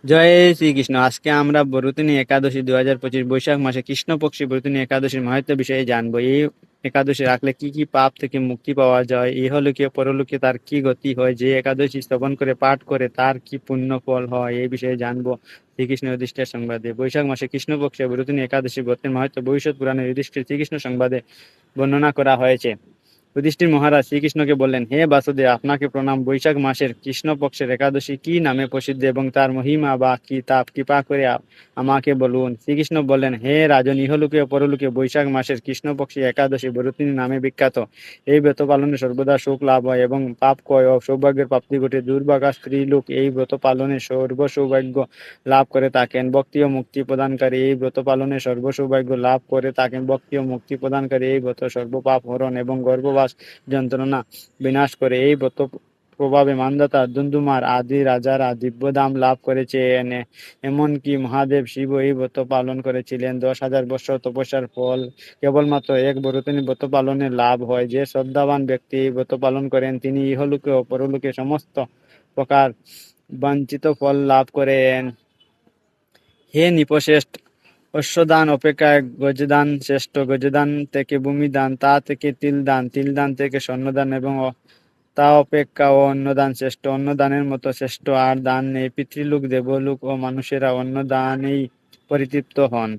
জয় শ্রীকৃষ্ণ। আজকে আমরা বরুতিনী একাদশী 2025 বৈশাখ মাসে কৃষ্ণপক্ষী বরুতিনী একাদশীর মাহাত্ম্য বিষয়ে জানবো। এই একাদশী রাখলে কি কি পাপ থেকে মুক্তি পাওয়া যায়, ইহলোকে পরলোকে তার কি গতি হয়, যে একাদশী শ্রবণ করে পাঠ করে তার কি পুণ্য ফল হয়, এই বিষয়ে জানবো শ্রীকৃষ্ণ যুধিষ্ঠির সংবাদে। বৈশাখ মাসে কৃষ্ণপক্ষে বরুতিনী একাদশী ব্রতের মাহাত্ম্য ভবিষ্যৎ পুরাণে যুধিষ্ঠির শ্রীকৃষ্ণ সংবাদে বর্ণনা করা হয়েছে। যুধিষ্ঠির মহারাজ শ্রীকৃষ্ণকে বললেন, হে বাসুদেব, আপনাকে প্রণাম। বৈশাখ মাসের কৃষ্ণপক্ষের একাদশী কি নামে প্রসিদ্ধ এবং তার মহিমা বা কি তা কৃপা করে আমাকে বলুন। শ্রীকৃষ্ণ বললেন, হে রাজন, ইহলোকে ও পরলোকে বৈশাখ মাসের কৃষ্ণপক্ষী একাদশী বরুতিনী নামে বিখ্যাত। এই ব্রত পালনে সর্বদা সুখ লাভ হয় এবং পাপ ক্ষয় ও সৌভাগ্যের প্রাপ্তি ঘটে। দুর্ভাগা স্ত্রীলোক এই ব্রত পালনে সর্ব সৌভাগ্য লাভ করে থাকেন। ভক্তি ও মুক্তি প্রদানকারী এই ব্রত পালনে সর্ব সৌভাগ্য লাভ করে থাকেন। ভক্তি ও মুক্তি প্রদানকারী এই ব্রত সর্বপাপ হরণ এবং গর্ভবাস যন্ত্রণা বিনাশ করে। এই ব্রত প্রভাবে মান্ধাতা, ধুন্ধুমার আদি রাজারা দিব্যধাম লাভ করেছেন। এমনকি মহাদেব শিব এই ব্রত পালন করেছিলেন। 10,000 বৎসর তপস্যার ফল কেবলমাত্র এক বরুতিনী ব্রত পালনে লাভ হয়। যে শ্রদ্ধাবান ব্যক্তি এই ব্রত পালন করেন তিনি ইহলোকে ও পরলোকে সমস্ত প্রকার বাঞ্ছিত ফল লাভ করেন। হে নৃপশ্রেষ্ঠ, অশ্বদান অপেক্ষা গজদান শ্রেষ্ঠ। গজদান থেকে ভূমিদান, তা থেকে তিলদান, তিলদান থেকে স্বর্ণদান এবং তা অপেক্ষা ও অন্নদান শ্রেষ্ঠ। অন্নদানের মতো শ্রেষ্ঠ আর দান নেই। পিতৃলোক, দেবলোক ও মানুষেরা অন্নদানেই পরিতৃপ্ত হন।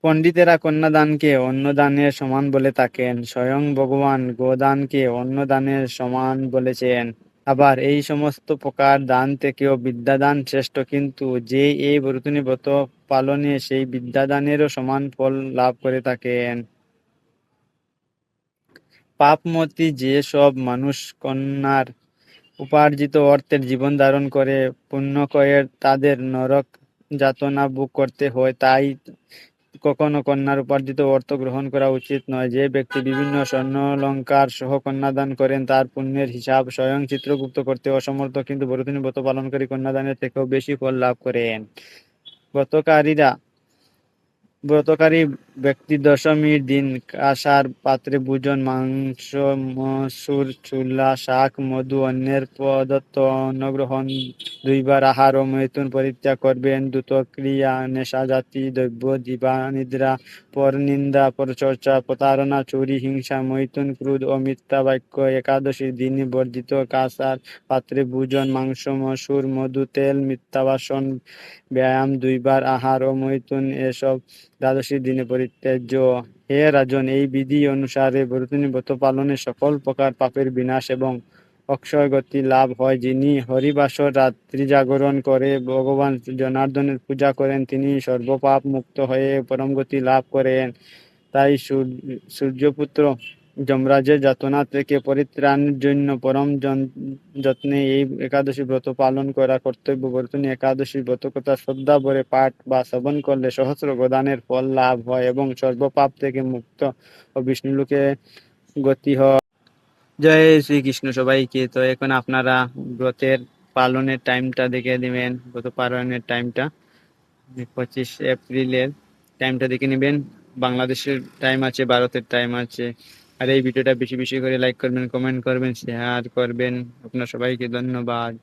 পণ্ডিতেরা কন্যাদানকে অন্নদানের সমান বলে থাকেন। স্বয়ং ভগবান গোদানকে অন্নদানের সমান বলেছেন। আবার এই সমস্ত প্রকার দান থেকেও বিদ্যাদান শ্রেষ্ঠ, কিন্তু যে এই বরুতিনী ব্রত পালনে সেই বিদ্যাদানেরও সমান ফল লাভ করে থাকেন। পাপমতী যে সব মানুষ কন্যার উপার্জিত অর্থের জীবন ধারণ করে পুণ্যক্ষয়ের তাদের নরক যাতনা ভোগ করতে হয়, তাই কখনো কন্যার উপার্জিত অর্থ গ্রহণ করা উচিত নয়। যে ব্যক্তি বিভিন্ন স্বর্ণালঙ্কার সহ কন্যাদান করেন তার পুণ্যের হিসাব স্বয়ং চিত্রগুপ্ত করতে অসমর্থ, কিন্তু বরুতিনী ব্রত পালনকারী কন্যাদানের থেকেও বেশি ফল লাভ করেন। ব্রতকারীরা ব্রতকারী ব্যক্তি দশমীর দিন কাঁসার পাত্রে ভোজন, মাংস, মসুর, ছোলা, শাক, মধু, অন্যের প্রদত্ত অন্নগ্রহণ, 2 বার আহার ও মৈথুন পরিত্যাগ করবেন। দ্রুতক্রিয়া, নেশাজাতি দ্রব্য, দিবানিদ্রা, পরনিন্দা, পরচর্চা, প্রতারণা, চুরি, হিংসা, মৈথুন, ক্রোধ ও মিথ্যা বাক্য একাদশীর দিনই বর্জিত। কাঁসার পাত্রে ভোজন, মাংস, মসুর, মধু, তেল, মিথ্যা ভাষণ, ব্যায়াম, 2 বার আহার ও মৈথুন এসব দ্বাদশীর দিনে পরিত্যাজ্য। হে রাজন, এই বিধি অনুসারে বরুতিনী ব্রত পালনে সকল প্রকার পাপের বিনাশ এবং অক্ষয় গতি লাভ হয়। যিনি হরিবাসর রাত্রি জাগরণ করে ভগবান জনার্দনের পূজা করেন তিনি সর্বপাপ মুক্ত হয়ে পরম গতি লাভ করেন। তাই সূর্যপুত্র যমরাজের যাতনা থেকে পরিত্রাণের জন্য পরম যত্নে এই একাদশী ব্রত পালন করা কর্তব্য। বরুতিনী একাদশী ব্রত কথা শ্রদ্ধা ভরে পাঠ বা শ্রবণ করলে সহস্র গোদানের ফল লাভ হয় এবং সর্বপাপ থেকে মুক্ত ও বিষ্ণুলোকে গতি হয়। জয় শ্রীকৃষ্ণ সবাইকে। তো এখন আপনারা ব্রতের পালনের টাইমটা দেখে দিবেন। ব্রত পালনের টাইমটা 25 এপ্রিলের টাইমটা দেখে নেবেন। বাংলাদেশের টাইম আছে, ভারতের টাইম আছে। আর এই ভিডিওটা বেশি বেশি করে লাইক করবেন, কমেন্ট করবেন, শেয়ার করবেন। আপনার সবাইকে ধন্যবাদ।